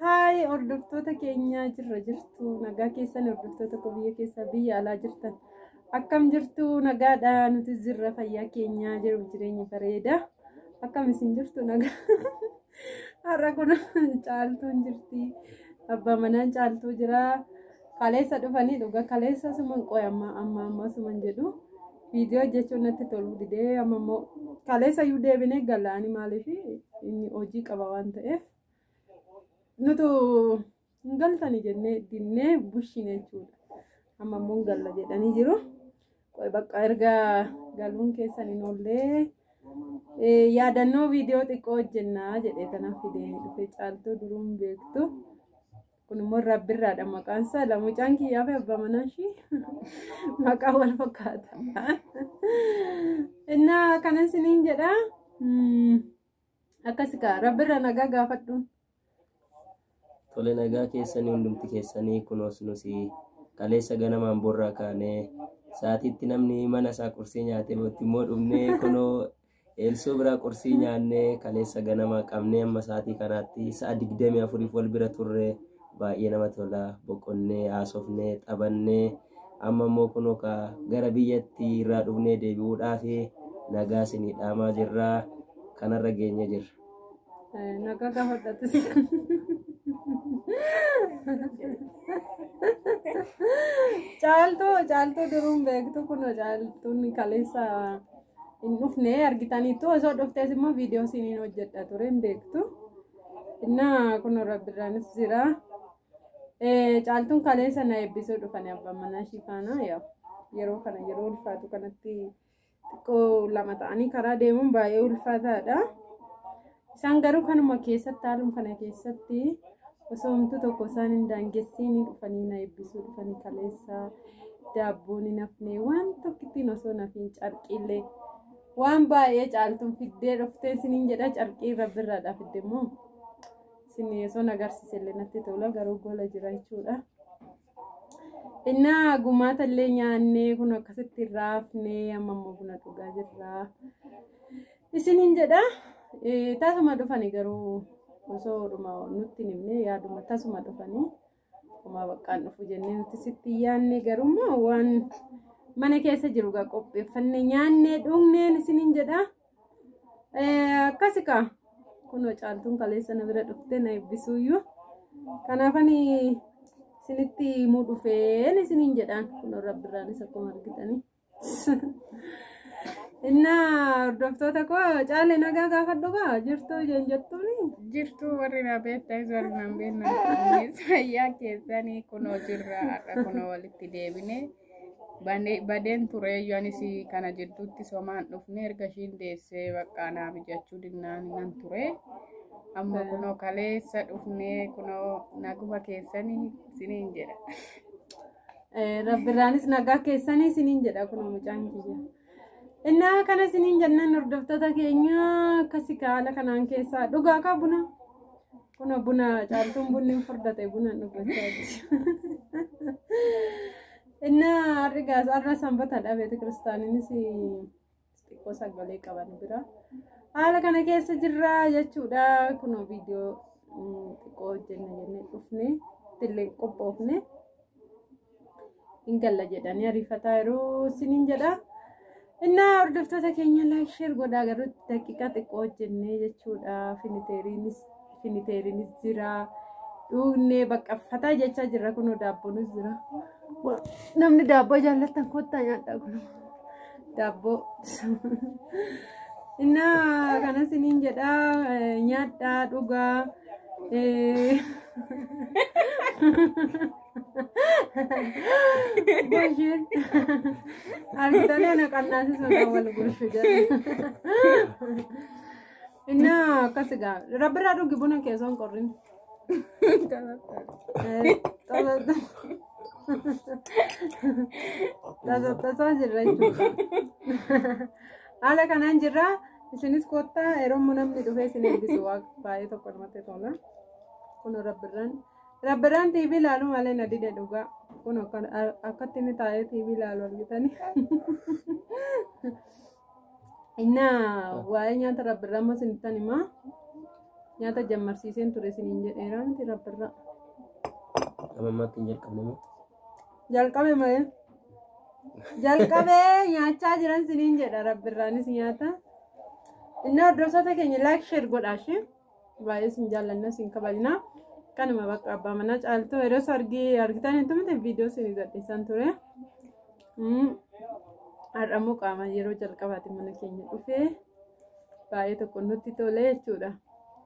Hai hordoftoota keenya jirtu nagaa keessan hordoftoota koo biyya keessa biyya alaa jirtan akkam jirtu nagaadha nuti jirra fayyaa keenya jiru jireenya bareeda akkam isin jirtu nagaa har'a kun caaltuun jirti abbaa manaan caaltuu jira kaleessa dhufanii dhuga kaleessa suman qoy amma suman jedhu viidiyoo jechuun natti tolu didee amma kaleessa yuu deebinee galaani maaliif inni hojii qaba waan ta'eef nutu galtani jennee dinnee bushine jechuudha amma immoo galla jedhanii jiru qoy bakka erga galuun keessan hin oollee yaadannoo viidiyoo xiqqoo hojjennaa jedhee kanaaf fideeni dhufe caaltuu duruun beektu kun immoo rabbirraadha maqaan isaa lamucaan kiyyaa fi abbaa manaa ishii maqaa wal fakkaata innaa kanan siniin jedha akkasika rabbirra nagaa gaafadhuun tole nagaa keessanii hundumti keessanii kunoos nusi kaleessa ganamaan borraa kaanee sa'aatiitti namni mana isaa qursii nyaatee bootti immoo dhumnee kunoo eelsoo biraa qursii nyaannee kaleessa ganamaa qabnee amma sa'aatii kanaatti sa'a 24 wal bira turre baay'ee nama tola boqonnee haasofnee taphannee amma immoo kunoo gara biyyatti irraa dhufnee deebi'uudhaaf nagaa isinii dhaamaa jirra kanarra geenye jirra. Nagaa gaafadhatus. Caaltuu duruun beektu kun caaltuun kaleessa hin dhufne argitaniitu osoo dhuftees immoo viidiyoo isiniin hojjedha ture hin beektu innaa kun rabbirraanis jira caaltuun kaleessa na eebbisuu dhufanii abbaan manaa ishii faana yeroo kana yeroo ulfaatu kanatti xiqqoo lama ta'anii karaa deemuun baay'ee ulfaataadha isaan garuu kanuma keessatti haaluma kana keessatti osoo homtuu tokko isaan hin daangessiin dhufanii na eebbisuu dhufanii kaleessa daabboon hin hafne waan tokkittiin osoo nafiin carqiillee waan baay'ee caaltuun fiddee dhuftee isiniin jedha carqii rabbirraadhaa fidde immoo isin osoo agarsiisellee natti tola garuu gola jira jechuudha. Innaa gumaata illee nyaannee kun akkasitti raafnee amma immoo buna dhugaa jirra isiniin jedha tasuma dhufanii garuu osoo dhuma nutti himne yaaduma tasuma dhufanii kuma baqqaan dhufu jennee nuti sitti yaanne garuu waan mana keessa jiru gaa qopheeffannee nyaannee dhugneen isiniin jedha akkasika kun caaltuun kaleessa na bira dhuftee na eebbisuuyyuu kanaafani isinitti himuu dhufeen isiniin jedhaan kun rabbirraanis akkuma argitanii inna hordoftoota koo caalee nagaa gaafadhu gaa jirtuu jenjettuuni jirtuu warri na beektan warri na beeknan fayyaa keessanii kunoo jirra har'a kunoo walitti deebine badeen ture yoonis kana jidduutti somaan dhufne erga ishiin deessee bakka naa mijachuu dinnaan nan ture amma kunoo kaleessa dhufne kunoo naguma keessanii isiniin jedha rabbirraanis nagaa keessanii isiniin jedha kunoo mucaan kiyya innaa kana isiniin jennan hordoftoota keenya akkasi haala kanaan keessaa dhugaa ka buna kunoo buna caaltuun bunni furdate buna dhugachaa jirti innaa harrigaas har'a sanbataadha beeta kiristaaniinis xiqqoo sagalee qaban bira haala kana keessa jirra jechuudha kunoo viidiyoo xiqqoo hojjenna jennee dhufne illee qophoofne hin galla jedhanii ariifataa yeroo isiniin jedha innaa hordoftoota keenya laayik sheer godhaa garuu daqiiqaa xiqqoo hojjennee jechuudha finiteeriinis jira dhugnee baqqaffataa jechaa jirra kunoo daabboonis jira namni daabboo jaallattan kottaa nyaadhaa kun daabboo innaa kana isiniin jedha nyaadhaa dhugaa Bonjour. Argitanii ana qannaasisuudha wal gulfu jedha. Inna akkasigaa rabbirraa dhugi buna keessoon qorrin. Tasaasa jirra jechuudha. Haala kanaan jirra isinis kottaa yeroo namni dhufee isin eebbisu waaqa baay'ee tokko namatti tola. Kun rabbirraan TV ilaalu malee na dide dhugaa. Kun akkatti inni taa'ee TV ilaalu argitanii. Inna waa'ee nyaata rabbirraa amma sinittan himaa. nyaata jammarsiiseen ture isiniin jedheera miti rabbirra. Amammaatti hin jalqabne moo? Jalqabe malee. Jalqabee nyaachaa jiran isiniin jedha rabbirraanis nyaata. Inni hordoftoota keenya like share godhaashi. Baay'ee isin jaallanna isin kabajna. Kanuma bakka abbaa manaa caaltuu yeroo argitan hin tumte viidiyoo isin gadhiisan ture. Har'ammoo qaama yeroo jalqabaati mana keenya dhufee baay'ee tokko nutti tole jechuudha.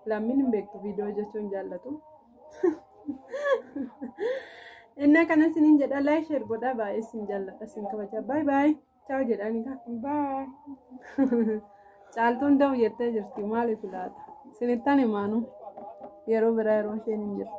Lammiin hin beektu viidiyoo jechuun jaallatu. Inna kana isiniin jedha like share godhaa baay'ee isin jaalladha isin kabaja. Bye bye. Ciao jedhani ka. Bye. Caaltuun da'u jettee jirti maaliif laata? Isinittan himaanu yeroo biraa yeroo isheen hin jirtu.